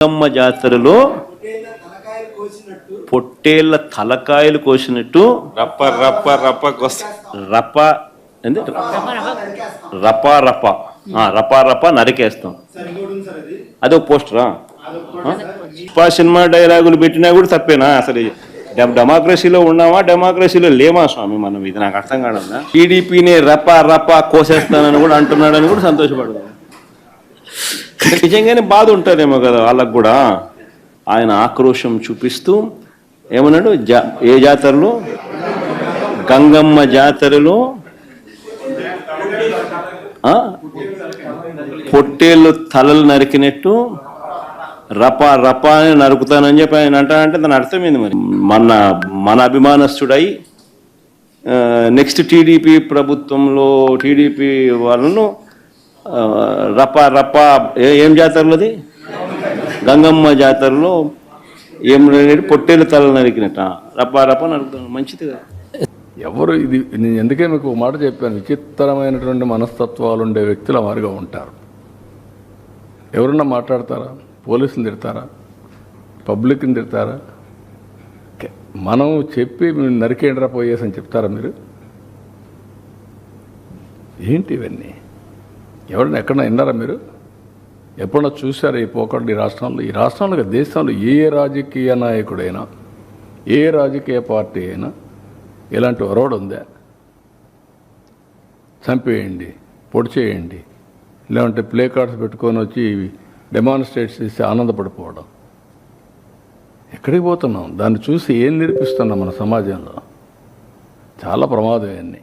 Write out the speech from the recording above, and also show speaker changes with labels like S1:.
S1: గంగమ్మ జాతరలో పొట్టేళ్ల తలకాయలు కోసినట్టు
S2: రప్ప రప్ప రప్ప
S1: రప్ప ఏంది రప రప రప రప నరికేస్తాం. అదో పోస్టరా? సినిమా డైలాగులు పెట్టినా కూడా తప్పేనా? అసలు డెమోక్రసీలో ఉన్నామా, డెమోక్రసీలో లేమా స్వామి మనం? ఇది నాకు అర్థం కాదన్నా. టీడీపీని రప రప కోసేస్తానని కూడా అంటున్నాడని కూడా సంతోషపడదాం. నిజంగానే బాధ ఉంటారేమో కదా వాళ్ళకు కూడా. ఆయన ఆక్రోశం చూపిస్తూ ఏమన్నాడు, ఏ జాతరలో? గంగమ్మ జాతరలో పొట్టేళ్ళు తలలు నరికినట్టు రప రప అని నరుకుతానని చెప్పి ఆయన అంటానంటే దాని అర్థమైంది. మరి మన అభిమానస్తుడై నెక్స్ట్ టీడీపీ ప్రభుత్వంలో టీడీపీ వాళ్ళను రప రప ఏం జాతరలోది? గంగమ్మ జాతరలో ఏం పొట్టేలు తలలు నరికినట్ట రప రప నరుకుతాను. మంచిది కదా.
S3: ఎవరు ఇది? నేను ఎందుకే మీకు ఒక మాట చెప్పాను, విచిత్రమైనటువంటి మనస్తత్వాలు ఉండే వ్యక్తులు వారుగా ఉంటారు. ఎవరన్నా మాట్లాడతారా? పోలీసులు తిడతారా? పబ్లిక్ని తిడతారా? మనం చెప్పి నరికేండ్రా పోయేసి అని చెప్తారా మీరు? ఏంటి ఇవన్నీ? ఎవరైనా ఎక్కడన్నా విన్నారా మీరు? ఎప్పుడన్నా చూసారా ఈ పోకడ? ఈ రాష్ట్రంలో దేశంలో ఏ రాజకీయ నాయకుడైనా, ఏ రాజకీయ పార్టీ అయినా ఇలాంటి ఒరవడు ఉందా? చంపేయండి, పొడి చేయండి, లేదంటే ప్లే కార్డ్స్ పెట్టుకొని వచ్చి డెమాన్స్ట్రేట్ చేసి ఆనందపడిపోవడం. ఎక్కడికి పోతున్నాం? దాన్ని చూసి ఏం నేర్పిస్తున్నాం మన సమాజంలో? చాలా ప్రమాదం ఇవన్నీ.